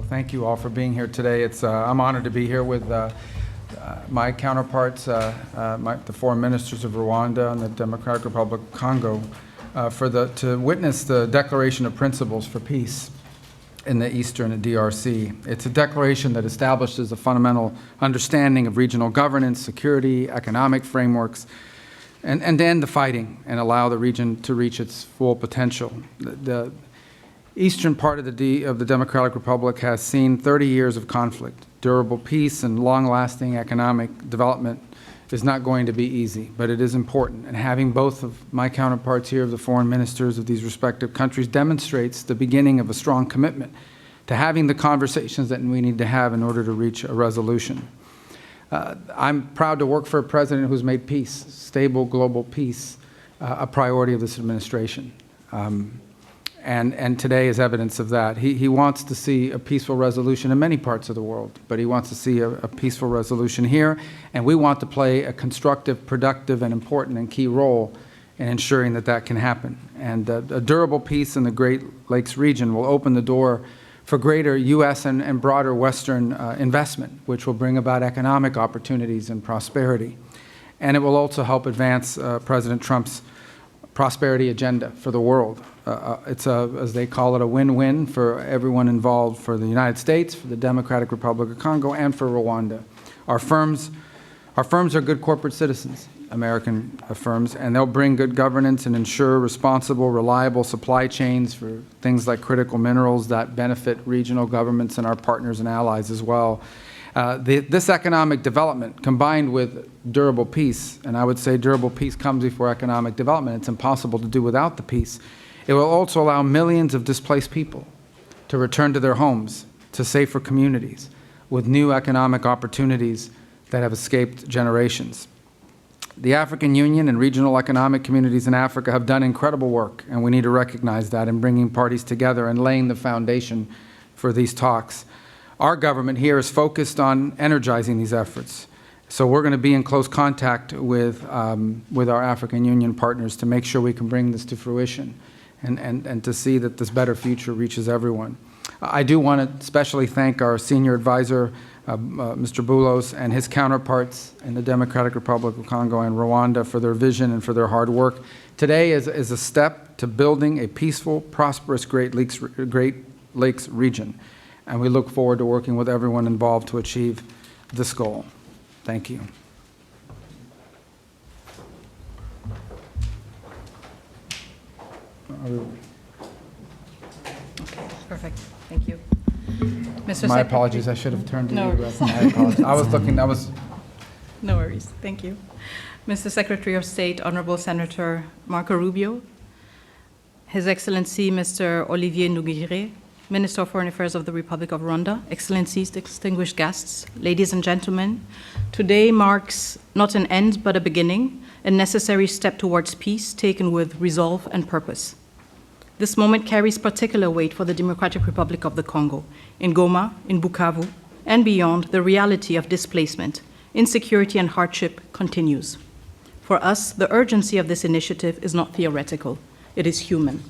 Thank you all for being here today. I'm honored to be here with my counterparts, the foreign ministers of Rwanda and the Democratic Republic of Congo, to witness the Declaration of Principles for Peace in the Eastern DRC. It's a declaration that establishes a fundamental understanding of regional governance, security, economic frameworks, and end the fighting and allow the region to reach its full potential. The eastern part of the Democratic Republic has seen 30 years of conflict. Durable peace and long-lasting economic development is not going to be easy, but it is important. And having both of my counterparts here, of the foreign ministers of these respective countries, demonstrates the beginning of a strong commitment to having the conversations that we need to have in order to reach a resolution. I'm proud to work for a president who's made peace, stable global peace, a priority of this administration. And today is evidence of that. He wants to see a peaceful resolution in many parts of the world, but he wants to see a peaceful resolution here, and we want to play a constructive, productive, and important and key role in ensuring that that can happen. And a durable peace in the Great Lakes region will open the door for greater U.S. and broader Western investment, which will bring about economic opportunities and prosperity. And it will also help advance President Trump's prosperity agenda for the world. It's as they call it, a win-win for everyone involved, for the United States, for the Democratic Republic of Congo, and for Rwanda. Our firms are good corporate citizens, American firms, and they'll bring good governance and ensure responsible, reliable supply chains for things like critical minerals that benefit regional governments and our partners and allies as well. This economic development, combined with durable peace, and I would say durable peace comes before economic development. It's impossible to do without the peace. It will also allow millions of displaced people to return to their homes, to safer communities, with new economic opportunities that have escaped generations. The African Union and regional economic communities in Africa have done incredible work, and we need to recognize that in bringing parties together and laying the foundation for these talks. Our government here is focused on energizing these efforts. So we're going to be in close contact with our African Union partners to make sure we can bring this to fruition and to see that this better future reaches everyone. I do want to especially thank our senior advisor, Mr. Boulos, and his counterparts in the Democratic Republic of Congo and Rwanda for their vision and for their hard work. Today is a step to building a peaceful, prosperous Great Lakes region, and we look forward to working with everyone involved to achieve this goal. Thank you. Perfect. Thank you. Mr. My Secretary. apologies. I should have turned to No. you. I apologize. I was looking. No worries. Thank you. Mr. Secretary of State, Honorable Senator Marco Rubio, His Excellency Mr. Olivier Nduhungirehe, Minister of Foreign Affairs of the Republic of Rwanda, Excellencies, distinguished guests, ladies and gentlemen, today marks not an end but a beginning, a necessary step towards peace taken with resolve and purpose. This moment carries particular weight for the Democratic Republic of the Congo. In Goma, in Bukavu, and beyond, the reality of displacement, insecurity, and hardship continues. For us, the urgency of this initiative is not theoretical, it is human.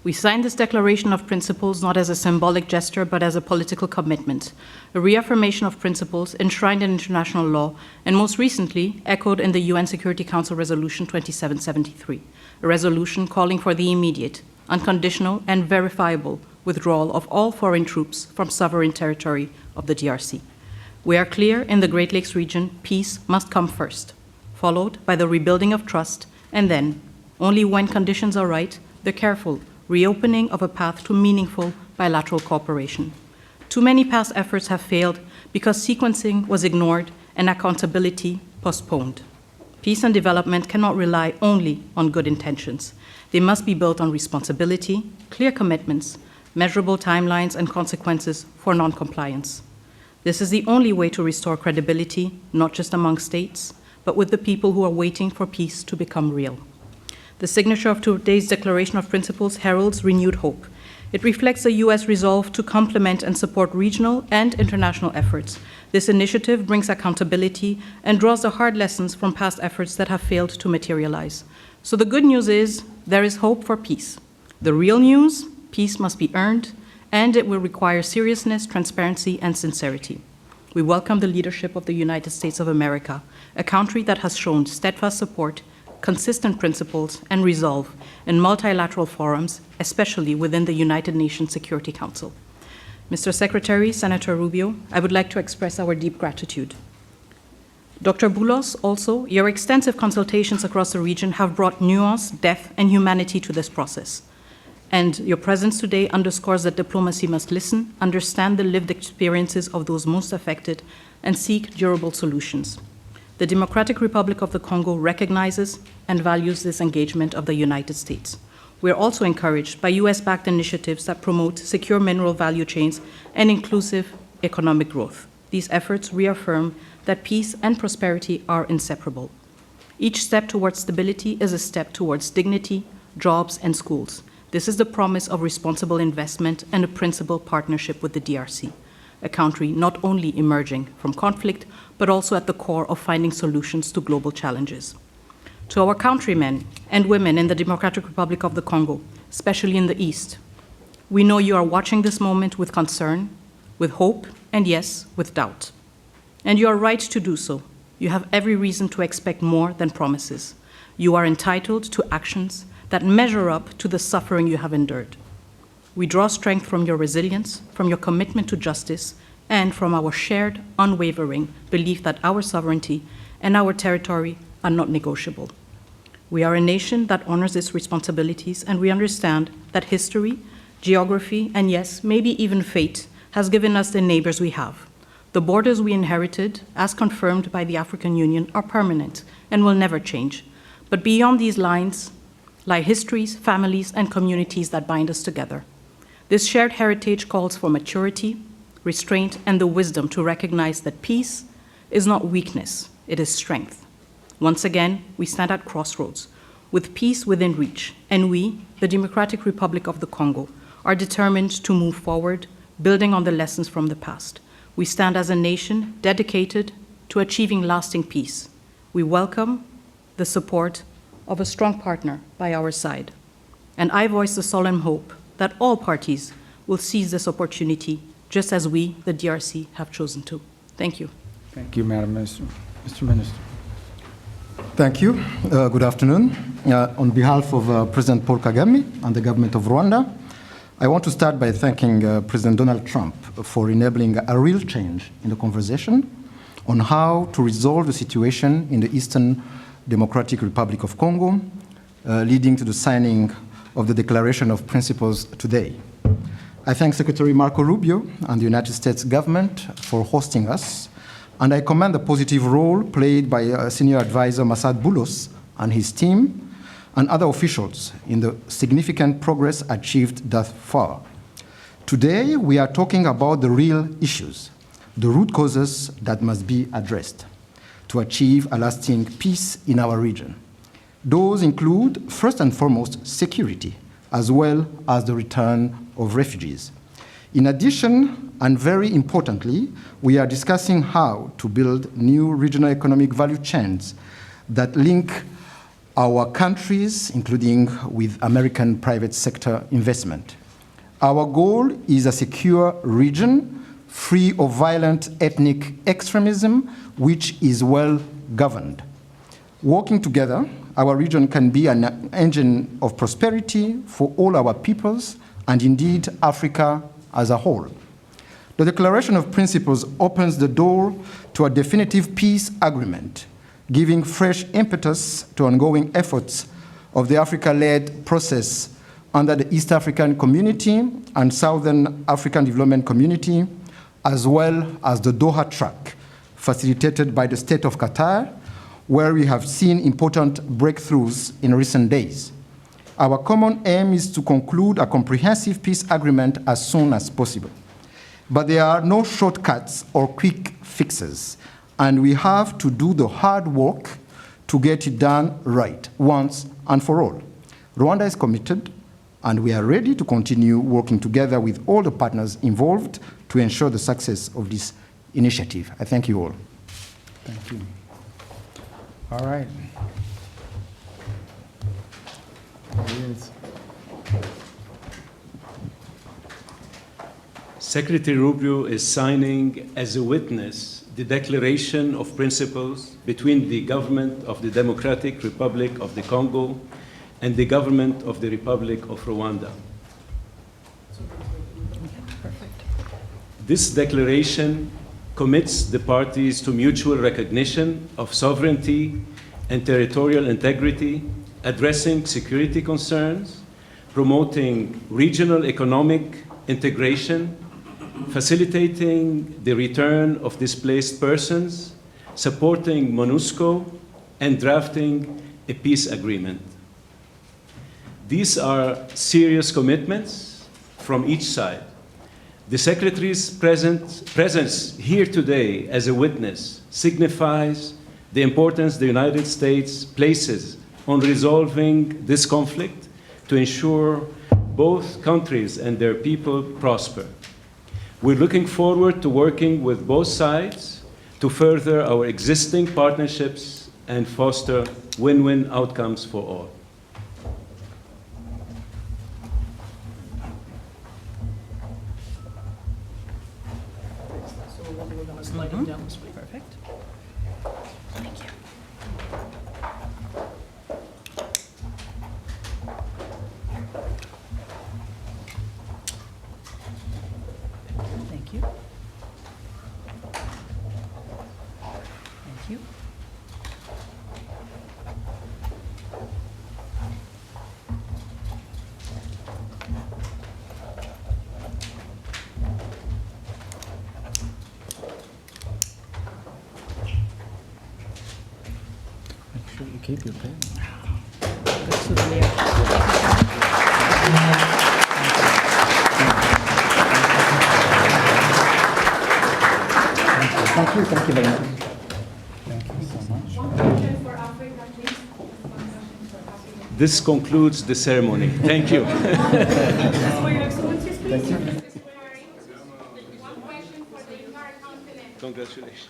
We signed this Declaration of Principles not as a symbolic gesture, but as a political commitment, a reaffirmation of principles enshrined in international law, and most recently echoed in the UN Security Council Resolution 2773, a resolution calling for the immediate, unconditional, and verifiable withdrawal of all foreign troops from sovereign territory of the DRC. We are clear in the Great Lakes region, peace must come first, followed by the rebuilding of trust, and then, only when conditions are right, the careful reopening of a path to meaningful bilateral cooperation. Too many past efforts have failed because sequencing was ignored and accountability postponed. Peace and development cannot rely only on good intentions. They must be built on responsibility, clear commitments, measurable timelines, and consequences for non-compliance. This is the only way to restore credibility, not just among states, but with the people who are waiting for peace to become real. The signature of today's Declaration of Principles heralds renewed hope. It reflects the U.S. resolve to complement and support regional and international efforts. This initiative brings accountability and draws the hard lessons from past efforts that have failed to materialize. So the good news is there is hope for peace. The real news, peace must be earned and it will require seriousness, transparency, and sincerity. We welcome the leadership of the United States of America, a country that has shown steadfast support, consistent principles, and resolve in multilateral forums, especially within the United Nations Security Council. Mr. Secretary, Senator Rubio, I would like to express our deep gratitude. Dr. Boulos, also, your extensive consultations across the region have brought nuance, depth, and humanity to this process. And your presence today underscores that diplomacy must listen, understand the lived experiences of those most affected, and seek durable solutions. The Democratic Republic of the Congo recognizes and values this engagement of the United States. We are also encouraged by US-backed initiatives that promote secure mineral value chains and inclusive economic growth. These efforts reaffirm that peace and prosperity are inseparable. Each step towards stability is a step towards dignity, jobs, and schools. This is the promise of responsible investment and a principled partnership with the DRC, a country not only emerging from conflict, but also at the core of finding solutions to global challenges. To our countrymen and women in the Democratic Republic of the Congo, especially in the East, we know you are watching this moment with concern, with hope, and yes, with doubt. And you are right to do so. You have every reason to expect more than promises. You are entitled to actions that measure up to the suffering you have endured. We draw strength from your resilience, from your commitment to justice, and from our shared, unwavering belief that our sovereignty and our territory are not negotiable. We are a nation that honors its responsibilities, and we understand that history, geography, and yes, maybe even fate has given us the neighbors we have. The borders we inherited, as confirmed by the African Union, are permanent and will never change. But beyond these lines lie histories, families, and communities that bind us together. This shared heritage calls for maturity, restraint, and the wisdom to recognize that peace is not weakness, it is strength. Once again, we stand at crossroads, with peace within reach, and we, the Democratic Republic of the Congo, are determined to move forward, building on the lessons from the past. We stand as a nation dedicated to achieving lasting peace. We welcome the support of a strong partner by our side. And I voice the solemn hope that all parties will seize this opportunity, just as we, the DRC, have chosen to. Thank you. Thank you, Madam Minister. Mr. Minister. Thank you. Good afternoon. On behalf of President Paul Kagame and the government of Rwanda, I want to start by thanking President Donald Trump for enabling a real change in the conversation on how to resolve the situation in the Eastern Democratic Republic of Congo, leading to the signing of the Declaration of Principles today. I thank Secretary Marco Rubio and the United States government for hosting us, and I commend the positive role played by Senior Advisor Masad Boulos and his team and other officials in the significant progress achieved thus far. Today, we are talking about the real issues, the root causes that must be addressed to achieve a lasting peace in our region. Those include, first and foremost, security, as well as the return of refugees. In addition, and very importantly, we are discussing how to build new regional economic value chains that link our countries, including with American private sector investment. Our goal is a secure region, free of violent ethnic extremism, which is well governed. Working together, our region can be an engine of prosperity for all our peoples, and indeed Africa as a whole. The Declaration of Principles opens the door to a definitive peace agreement, giving fresh impetus to ongoing efforts of the Africa-led process under the East African Community and Southern African Development Community, as well as the Doha track, facilitated by the State of Qatar, where we have seen important breakthroughs in recent days. Our common aim is to conclude a comprehensive peace agreement as soon as possible. But there are no shortcuts or quick fixes, and we have to do the hard work to get it done right, once and for all. Rwanda is committed, and we are ready to continue working together with all the partners involved to ensure the success of this initiative. I thank you all. Thank you. All right. There he is. Secretary Rubio is signing as a witness the Declaration of Principles between the government of the Democratic Republic of the Congo and the government of the Republic of Rwanda. This declaration commits the parties to mutual recognition of sovereignty and territorial integrity, addressing security concerns, promoting regional economic integration, facilitating the return of displaced persons, supporting MONUSCO, and drafting a peace agreement. These are serious commitments from each side. The Secretary's presence here today as a witness signifies the importance the United States places on resolving this conflict to ensure both countries and their people prosper. We're looking forward to working with both sides to further our existing partnerships and foster win-win outcomes for all. Perfect. Thank you. Thank you. Thank you. Make sure you keep your pen. Good souvenir. Thank you very much. This concludes the ceremony. Thank you. For your excellencies, please. One question for the entire continent. Congratulations.